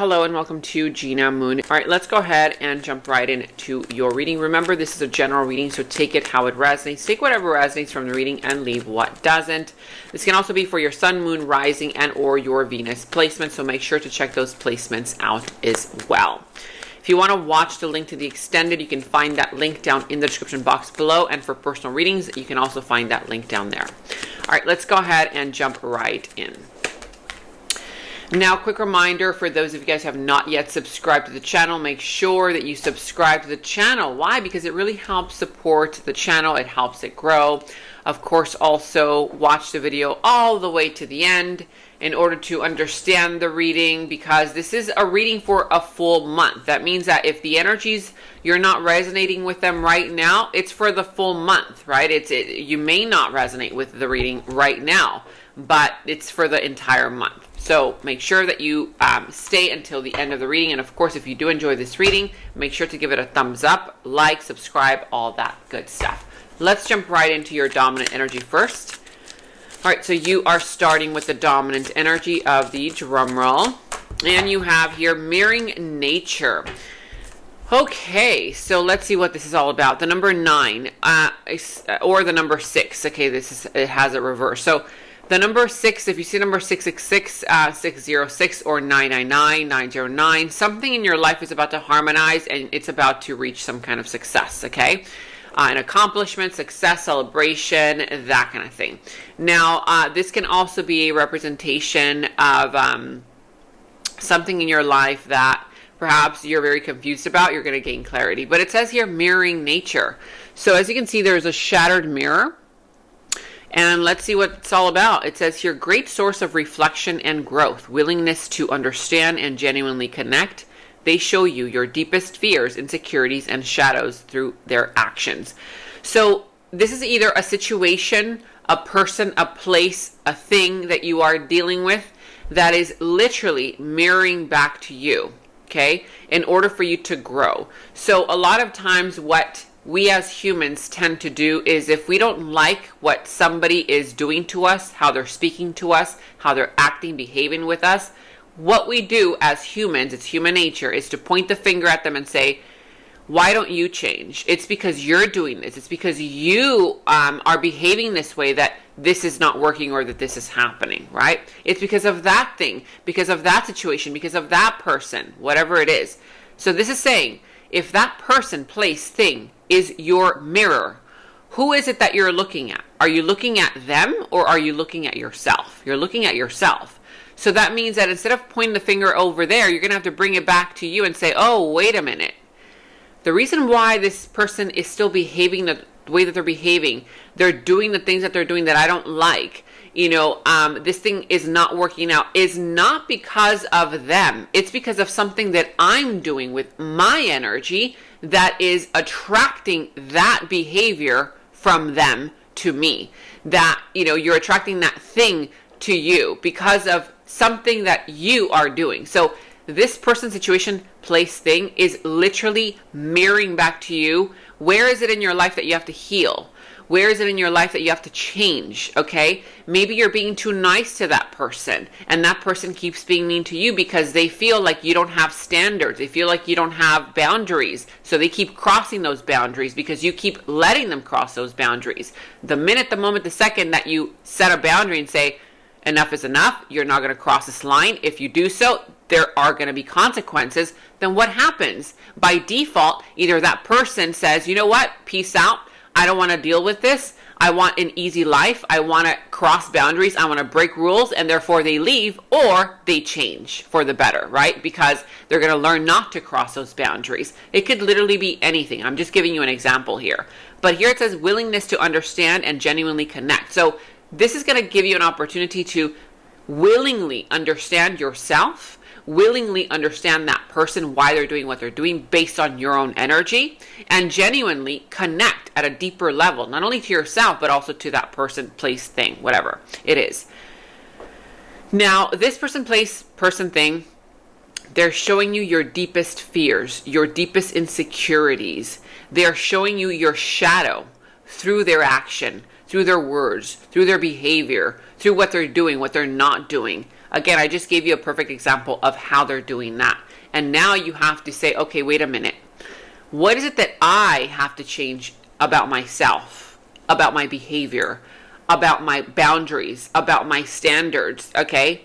Hello and welcome to Gena Moon. All right, let's go ahead and jump right into your reading. Remember, this is a general reading, so take it how it resonates. Take whatever resonates from the reading and leave what doesn't. This can also be for your sun, moon, rising, and or your Venus placement, so make sure to check those placements out as well. If you want to watch the link to the extended, you can find that link down in the description box below, and for personal readings, you can also find that link down there. All right, let's go ahead and jump right in. Now, quick reminder for those of you guys who have not yet subscribed to the channel, make sure that you subscribe to the channel. Why? Because it really helps support the channel. It helps it grow. Of course, also watch the video all the way to the end in order to understand the reading, because this is a reading for a full month. That means that if the energies, you're not resonating with them right now, it's for the full month, right? You may not resonate with the reading right now, but it's for the entire month. So make sure that you stay until the end of the reading. And of course, if you do enjoy this reading, make sure to give it a thumbs up, like, subscribe, all that good stuff. Let's jump right into your dominant energy first. All right, so you are starting with the dominant energy of the drum roll. And you have here mirroring nature. Okay, so let's see what this is all about. The number 9 or the number 6. Okay, it has a reverse. So the number 6, if you see number 666, 606, or 999, 909, something in your life is about to harmonize and it's about to reach some kind of success, okay? An accomplishment, success, celebration, that kind of thing. Now, this can also be a representation of something in your life that perhaps you're very confused about. You're going to gain clarity. But it says here, mirroring nature. So as you can see, there's a shattered mirror. And let's see what it's all about. It says here, great source of reflection and growth, willingness to understand and genuinely connect. They show you your deepest fears, insecurities, and shadows through their actions. So this is either a situation, a person, a place, a thing that you are dealing with that is literally mirroring back to you, okay, in order for you to grow. So a lot of times what we as humans tend to do is, if we don't like what somebody is doing to us, how they're speaking to us, how they're acting, behaving with us, what we do as humans, it's human nature, is to point the finger at them and say, why don't you change? It's because you're doing this. It's because you are behaving this way that this is not working or that this is happening, right? It's because of that thing, because of that situation, because of that person, whatever it is. So this is saying, if that person, place, thing is your mirror, who is it that you're looking at? Are you looking at them or are you looking at yourself? You're looking at yourself. So that means that instead of pointing the finger over there, you're going to have to bring it back to you and say, oh, wait a minute. The reason why this person is still behaving the way that they're behaving, they're doing the things that they're doing that I don't like, this thing is not working out, is not because of them. It's because of something that I'm doing with my energy that is attracting that behavior from them to me. That, you're attracting that thing to you because of something that you are doing. So this person, situation, place, thing is literally mirroring back to you. Where is it in your life that you have to heal? Where is it in your life that you have to change? Okay, maybe you're being too nice to that person and that person keeps being mean to you because they feel like you don't have standards. They feel like you don't have boundaries. So they keep crossing those boundaries because you keep letting them cross those boundaries. The minute, the moment, the second that you set a boundary and say, enough is enough, you're not going to cross this line. If you do so, there are going to be consequences. Then what happens? By default, either that person says, you know what, peace out. I don't want to deal with this. I want an easy life. I want to cross boundaries. I want to break rules, and therefore they leave, or they change for the better, right? Because they're going to learn not to cross those boundaries. It could literally be anything. I'm just giving you an example here. But here it says willingness to understand and genuinely connect. So this is going to give you an opportunity to willingly understand yourself, willingly understand that person, why they're doing what they're doing based on your own energy, and genuinely connect at a deeper level, not only to yourself, but also to that person, place, thing, whatever it is. Now, this person, place, person, thing, they're showing you your deepest fears, your deepest insecurities. They're showing you your shadow through their action, through their words, through their behavior, through what they're doing, what they're not doing. Again, I just gave you a perfect example of how they're doing that. And now you have to say, okay, wait a minute. What is it that I have to change about myself, about my behavior, about my boundaries, about my standards, okay?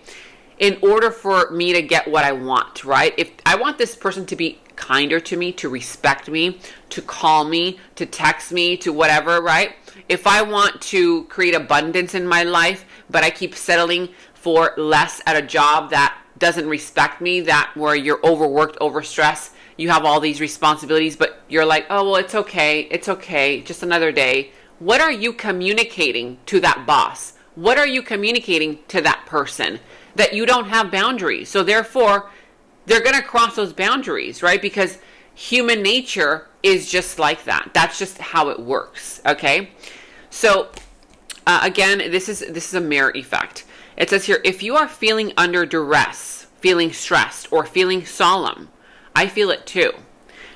In order for me to get what I want, right? If I want this person to be kinder to me, to respect me, to call me, to text me, to whatever, right? If I want to create abundance in my life, but I keep settling for less at a job that doesn't respect me, that where you're overworked, overstressed, you have all these responsibilities, but you're like, oh, well, it's okay, just another day. What are you communicating to that boss? What are you communicating to that person? That you don't have boundaries. So therefore, they're going to cross those boundaries, right? Because human nature is just like that. That's just how it works, okay? So again, this is a mirror effect. It says here, if you are feeling under duress, feeling stressed, or feeling solemn, I feel it too.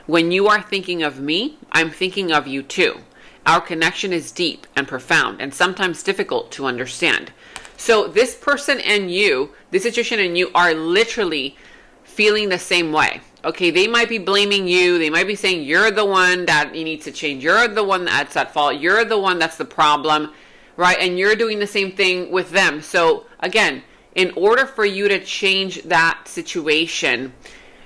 When you are thinking of me, I'm thinking of you too. Our connection is deep and profound and sometimes difficult to understand. So this person and you, this situation and you are literally feeling the same way. Okay, they might be blaming you. They might be saying you're the one that you need to change. You're the one that's at fault. You're the one that's the problem, right? And you're doing the same thing with them. So again, in order for you to change that situation,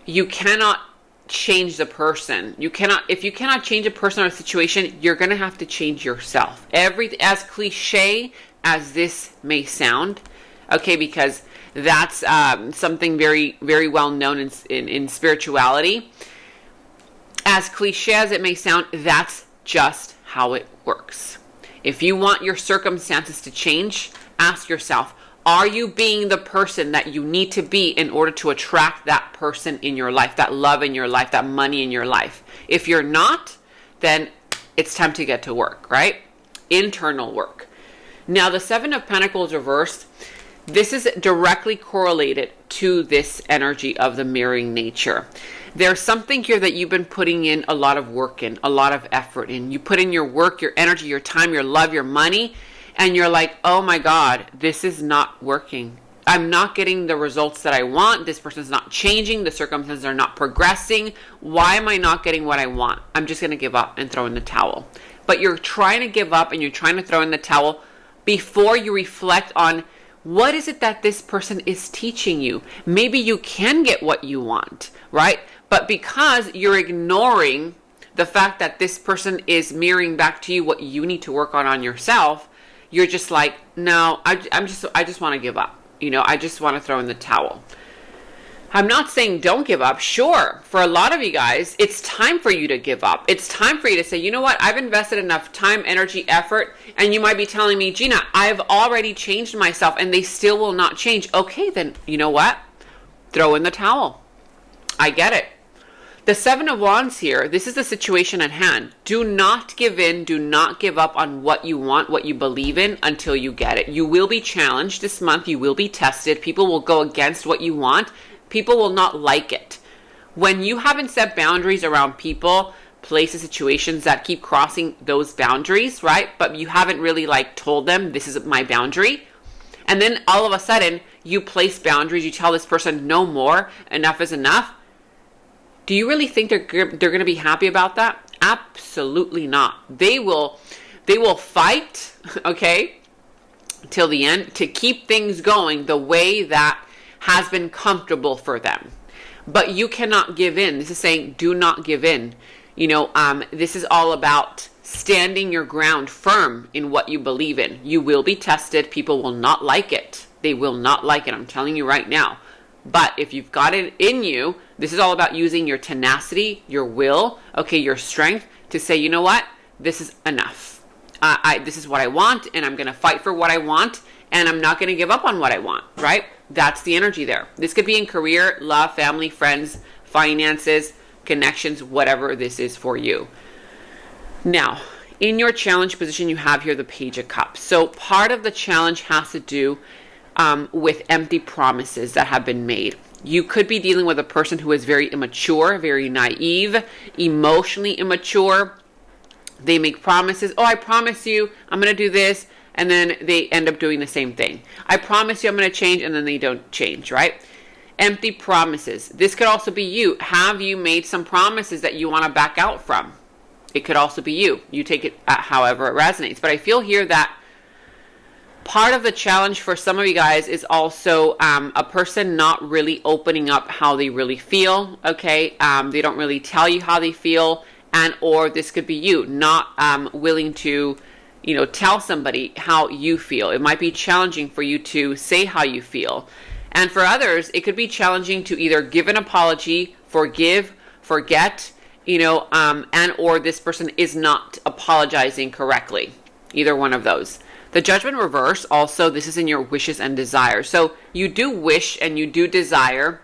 you cannot change the person. If you cannot change a person or a situation, you're going to have to change yourself. As cliche as this may sound, okay, because that's something very, very well known in spirituality. As cliche as it may sound, that's just how it works. If you want your circumstances to change, ask yourself, are you being the person that you need to be in order to attract that person in your life, that love in your life, that money in your life? If you're not, then it's time to get to work, right? Internal work. Now, the Seven of Pentacles reversed, this is directly correlated to this energy of the mirroring nature. There's something here that you've been putting in a lot of work in, a lot of effort in. You put in your work, your energy, your time, your love, your money, and you're like, oh my God, this is not working. I'm not getting the results that I want. This person's not changing. The circumstances are not progressing. Why am I not getting what I want? I'm just going to give up and throw in the towel. But you're trying to give up and you're trying to throw in the towel before you reflect on what is it that this person is teaching you. Maybe you can get what you want, right? But because you're ignoring the fact that this person is mirroring back to you what you need to work on yourself, you're just like, no, I just want to give up. I just want to throw in the towel. I'm not saying don't give up. Sure, for a lot of you guys, it's time for you to give up. It's time for you to say, you know what? I've invested enough time, energy, effort, and you might be telling me, Gena, I've already changed myself and they still will not change. Okay, then you know what? Throw in the towel. I get it. The Seven of Wands here, this is the situation at hand. Do not give in. Do not give up on what you want, what you believe in until you get it. You will be challenged this month. You will be tested. People will go against what you want. People will not like it. When you haven't set boundaries around people, places, situations that keep crossing those boundaries, right? But you haven't really told them this is my boundary. And then all of a sudden you place boundaries. You tell this person no more, enough is enough. Do you really think they're going to be happy about that? Absolutely not. They will fight, okay, till the end to keep things going the way that has been comfortable for them. But you cannot give in. This is saying do not give in. This is all about standing your ground firm in what you believe in. You will be tested. People will not like it. They will not like it. I'm telling you right now. But if you've got it in you, this is all about using your tenacity, your will, okay, your strength to say, you know what, this is enough. This is what I want, and I'm going to fight for what I want, and I'm not going to give up on what I want, right? That's the energy there. This could be in career, love, family, friends, finances, connections, whatever this is for you. Now, in your challenge position, you have here the Page of Cups. So part of the challenge has to do with empty promises that have been made. You could be dealing with a person who is very immature, very naive, emotionally immature. They make promises. Oh, I promise you, I'm going to do this. and then they end up doing the same thing. I promise you I'm going to change, and then they don't change, right? Empty promises. This could also be you. Have you made some promises that you want to back out from? It could also be you. You take it however it resonates. But I feel here that part of the challenge for some of you guys is also a person not really opening up how they really feel, okay? They don't really tell you how they feel, and or this could be you not willing to, you know, tell somebody how you feel. It might be challenging for you to say how you feel. And for others, it could be challenging to either give an apology, forgive, forget, you know, and or this person is not apologizing correctly. Either one of those. The Judgment reverse, also, this is in your wishes and desires. So you do wish and you do desire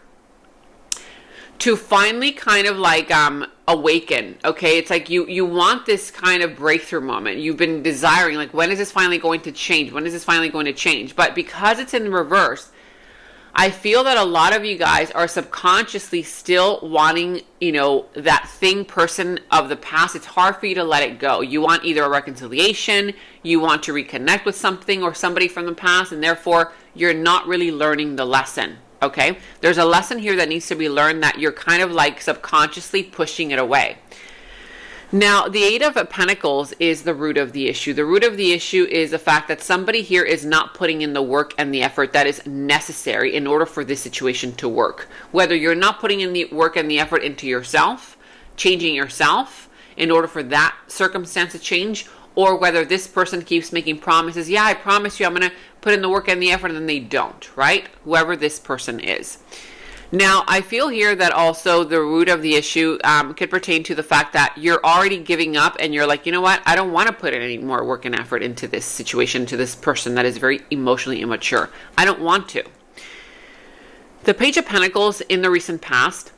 to finally kind of like awaken, okay? It's like you want this kind of breakthrough moment. You've been desiring, like, when is this finally going to change? When is this finally going to change? But because it's in reverse, I feel that a lot of you guys are subconsciously still wanting, you know, that thing, person of the past. It's hard for you to let it go. You want either a reconciliation, you want to reconnect with something or somebody from the past, and therefore you're not really learning the lesson, okay? There's a lesson here that needs to be learned that you're kind of like subconsciously pushing it away. Now, the Eight of Pentacles is the root of the issue. The root of the issue is the fact that somebody here is not putting in the work and the effort that is necessary in order for this situation to work. Whether you're not putting in the work and the effort into yourself, changing yourself in order for that circumstance to change, or whether this person keeps making promises. Yeah, I promise you I'm going to put in the work and the effort, and then they don't, right? Whoever this person is. Now, I feel here that also the root of the issue could pertain to the fact that you're already giving up and you're like, you know what? I don't want to put any more work and effort into this situation, to this person that is very emotionally immature. I don't want to. The Page of Pentacles in the recent past,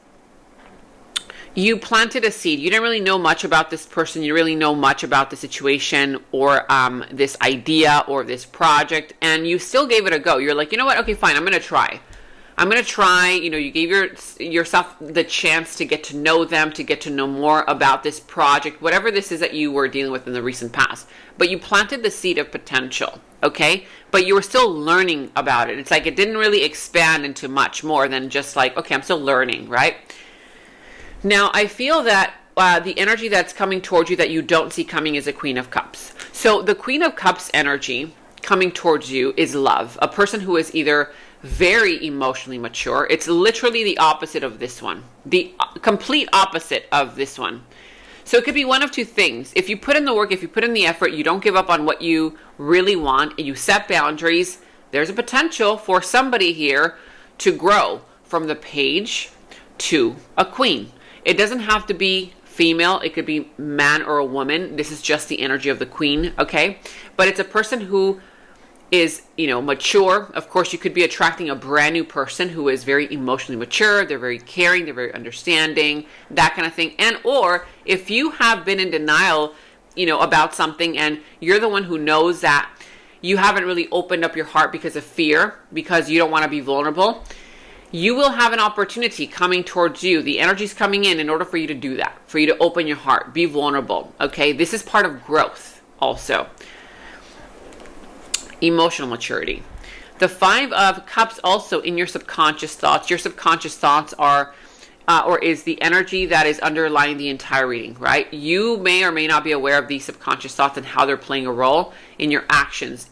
you planted a seed. You didn't really know much about this person. You didn't really know much about the situation or this idea or this project, and you still gave it a go. You're like, you know what? Okay, fine. I'm going to try. You know, you gave yourself the chance to get to know them, to get to know more about this project, whatever this is that you were dealing with in the recent past. But you planted the seed of potential, okay? But you were still learning about it. It's like it didn't really expand into much more than just like, okay, I'm still learning, right? Now, I feel that the energy that's coming towards you that you don't see coming is a Queen of Cups. So the Queen of Cups energy coming towards you is love. A person who is either very emotionally mature. It's literally the opposite of this one. The complete opposite of this one. So it could be one of two things. If you put in the work, if you put in the effort, you don't give up on what you really want, and you set boundaries, there's a potential for somebody here to grow from the Page to a Queen. It doesn't have to be female. It could be man or a woman. This is just the energy of the Queen, okay? But it's a person who is, you know, mature. Of course, you could be attracting a brand new person who is very emotionally mature. They're very caring. They're very understanding, that kind of thing. And or if you have been in denial, you know, about something, and you're the one who knows that you haven't really opened up your heart because of fear, because you don't want to be vulnerable, you will have an opportunity coming towards you. The energy's coming in order for you to do that, for you to open your heart, be vulnerable, okay? This is part of growth also. Emotional maturity. The Five of Cups also in your subconscious thoughts. Your subconscious thoughts are or is the energy that is underlying the entire reading, right? You may or may not be aware of these subconscious thoughts and how they're playing a role in your actions,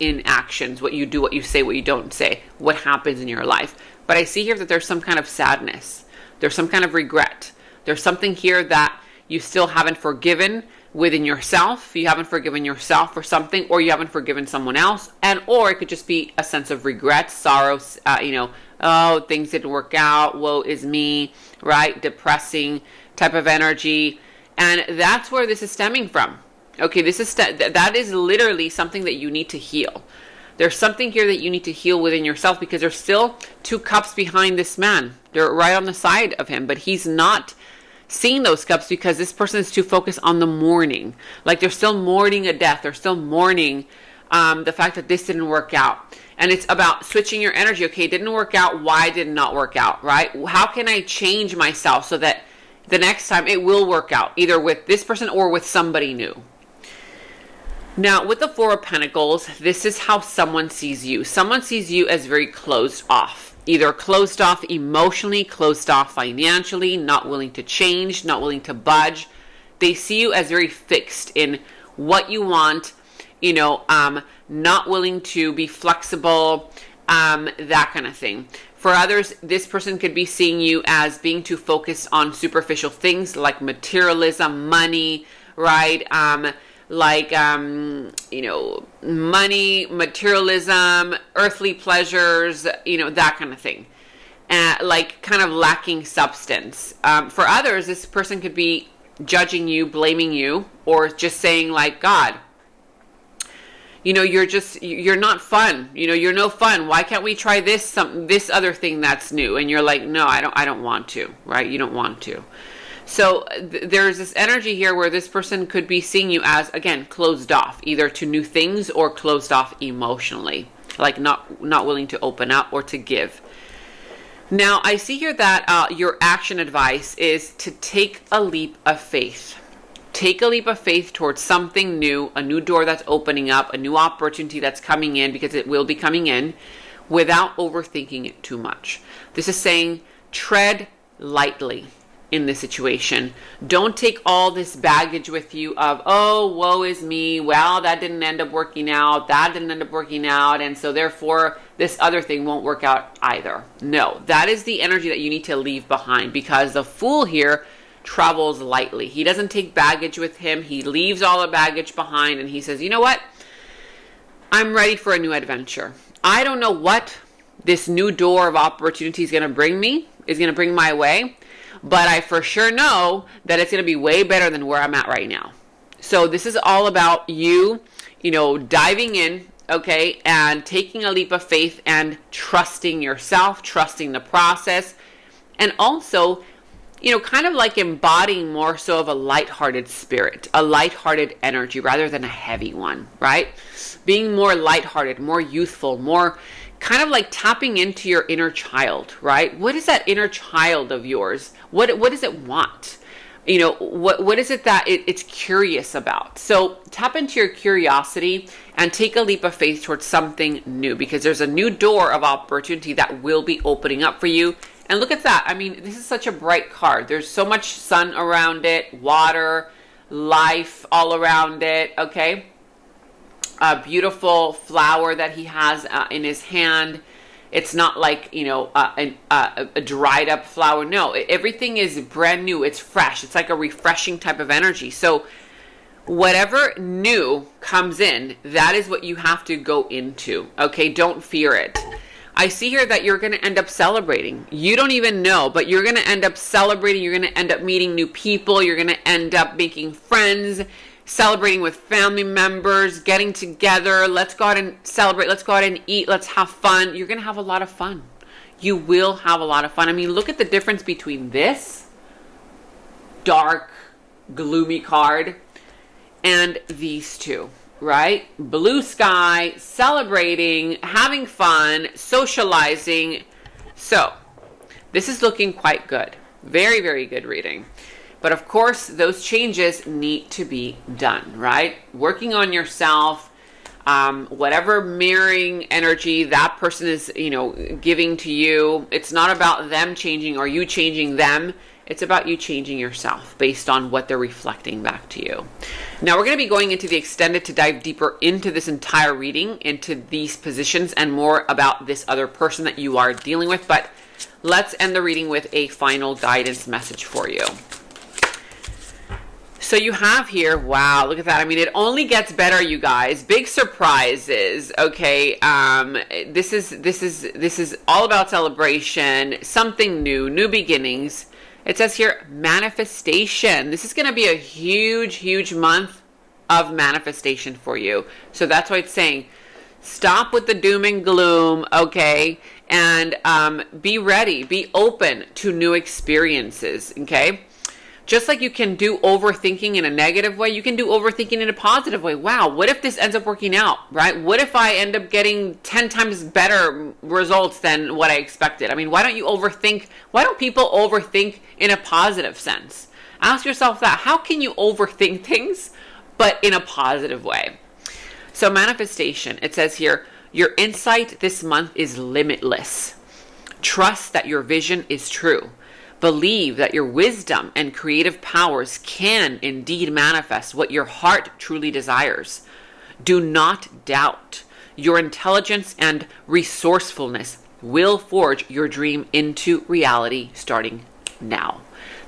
what you do, what you say, what you don't say, what happens in your life. But I see here that there's some kind of sadness. There's some kind of regret. There's something here that you still haven't forgiven within yourself. You haven't forgiven yourself for something, or you haven't forgiven someone else, and or it could just be a sense of regret, sorrow, you know, oh, things didn't work out, woe is me, right? Depressing type of energy. And that's where this is stemming from. Okay, this is that is literally something that you need to heal. There's something here that you need to heal within yourself, because there's still two cups behind this man. They're right on the side of him, but he's not seeing those cups because this person is too focused on the mourning. Like they're still mourning a death. They're still mourning the fact that this didn't work out. And it's about switching your energy. Okay, it didn't work out. Why did it not work out, right? How can I change myself so that the next time it will work out, either with this person or with somebody new? Now, with the Four of Pentacles, this is how someone sees you. Someone sees you as very closed off. Either closed off emotionally, closed off financially, not willing to change, not willing to budge. They see you as very fixed in what you want, not willing to be flexible, that kind of thing. For others, this person could be seeing you as being too focused on superficial things like materialism, money, right? Money, materialism, earthly pleasures, that kind of thing. Like kind of lacking substance. For others, this person could be judging you, blaming you, or just saying like, God, you're not fun. You're no fun. Why can't we try this other thing that's new? And you're like, no, I don't want to, right? You don't want to. So there's this energy here where this person could be seeing you as, again, closed off, either to new things or closed off emotionally, like not willing to open up or to give. Now, I see here that your action advice is to take a leap of faith. Take a leap of faith towards something new, a new door that's opening up, a new opportunity that's coming in, because it will be coming in, without overthinking it too much. This is saying tread lightly in this situation. Don't take all this baggage with you of, oh, woe is me. Well, that didn't end up working out. That didn't end up working out. And so therefore, this other thing won't work out either. No, that is the energy that you need to leave behind, because the Fool here travels lightly. He doesn't take baggage with him. He leaves all the baggage behind and he says, you know what? I'm ready for a new adventure. I don't know what this new door of opportunity is going to bring my way, but I for sure know that it's going to be way better than where I'm at right now. So this is all about you, diving in, okay, and taking a leap of faith and trusting yourself, trusting the process, and also, kind of like embodying more so of a lighthearted spirit, a lighthearted energy rather than a heavy one, right? Being more lighthearted, more youthful, more kind of like tapping into your inner child, right? What is that inner child of yours? What does it want? What is it that it's curious about? So tap into your curiosity and take a leap of faith towards something new, because there's a new door of opportunity that will be opening up for you. And look at that. I mean, this is such a bright card. There's so much sun around it, water, life all around it, okay? A beautiful flower that he has in his hand. It's not like, a dried up flower. No, everything is brand new. It's fresh. It's like a refreshing type of energy. So whatever new comes in, that is what you have to go into. Okay, don't fear it. I see here that you're going to end up celebrating. You don't even know, but you're going to end up celebrating. You're going to end up meeting new people. You're going to end up making friends, celebrating with family members, getting together. Let's go out and celebrate. Let's go out and eat. Let's have fun. You're going to have a lot of fun. You will have a lot of fun. I mean, look at the difference between this dark, gloomy card and these two, right? Blue sky, celebrating, having fun, socializing. So this is looking quite good. Very, very good reading. But of course, those changes need to be done, right? Working on yourself, whatever mirroring energy that person is, giving to you. It's not about them changing or you changing them. It's about you changing yourself based on what they're reflecting back to you. Now we're going to be going into the extended to dive deeper into this entire reading, into these positions and more about this other person that you are dealing with. But let's end the reading with a final guidance message for you. So you have here, wow, look at that. I mean, it only gets better, you guys. Big surprises, okay? This is all about celebration, something new, new beginnings. It says here, manifestation. This is going to be a huge, huge month of manifestation for you. So that's why it's saying, stop with the doom and gloom, okay? And be ready, be open to new experiences, okay? Just like you can do overthinking in a negative way, you can do overthinking in a positive way. Wow, what if this ends up working out, right? What if I end up getting 10 times better results than what I expected? I mean, why don't you overthink? Why don't people overthink in a positive sense? Ask yourself that. How can you overthink things, but in a positive way? So manifestation, it says here, your insight this month is limitless. Trust that your vision is true. Believe that your wisdom and creative powers can indeed manifest what your heart truly desires. Do not doubt. Your intelligence and resourcefulness will forge your dream into reality starting now.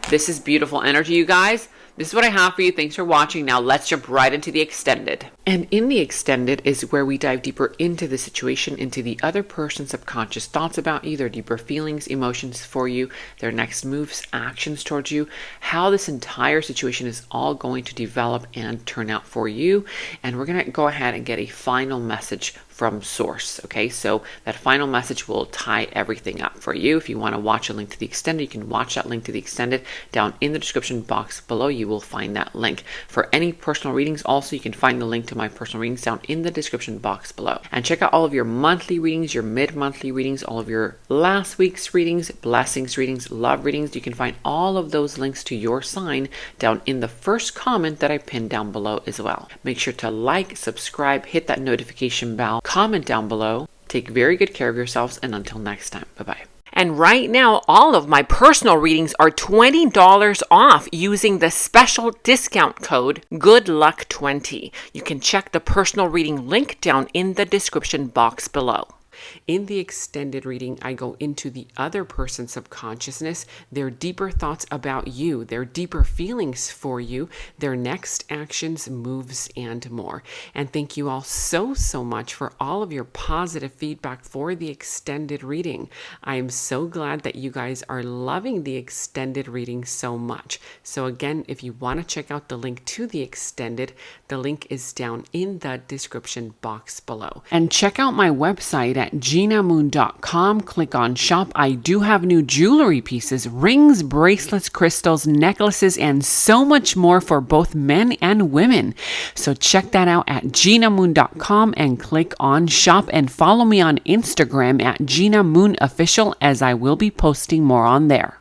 This is beautiful energy, you guys. This is what I have for you. Thanks for watching. Now let's jump right into the extended. And in the extended is where we dive deeper into the situation, into the other person's subconscious thoughts about you, their deeper feelings, emotions for you, their next moves, actions towards you, how this entire situation is all going to develop and turn out for you. And we're going to go ahead and get a final message from source. Okay, so that final message will tie everything up for you. If you want to watch a link to the extended, you can watch that link to the extended down in the description box below. You will find that link. For any personal readings, also, you can find the link to my personal readings down in the description box below. And check out all of your monthly readings, your mid-monthly readings, all of your last week's readings, blessings readings, love readings. You can find all of those links to your sign down in the first comment that I pinned down below as well. Make sure to like, subscribe, hit that notification bell, comment down below. Take very good care of yourselves, and until next time, bye-bye. And right now, all of my personal readings are $20 off using the special discount code GOODLUCK20. You can check the personal reading link down in the description box below. In the extended reading, I go into the other person's subconsciousness, their deeper thoughts about you, their deeper feelings for you, their next actions, moves, and more. And thank you all so much for all of your positive feedback for the extended reading. I am so glad that you guys are loving the extended reading so much. So again, if you want to check out the link to the extended, the link is down in the description box below. And check out my website at GenaMoon.com. Click on shop. I do have new jewelry pieces, rings, bracelets, crystals, necklaces, and so much more for both men and women. So check that out at GenaMoon.com and click on shop, and follow me on Instagram at GenaMoonOfficial, as I will be posting more on there.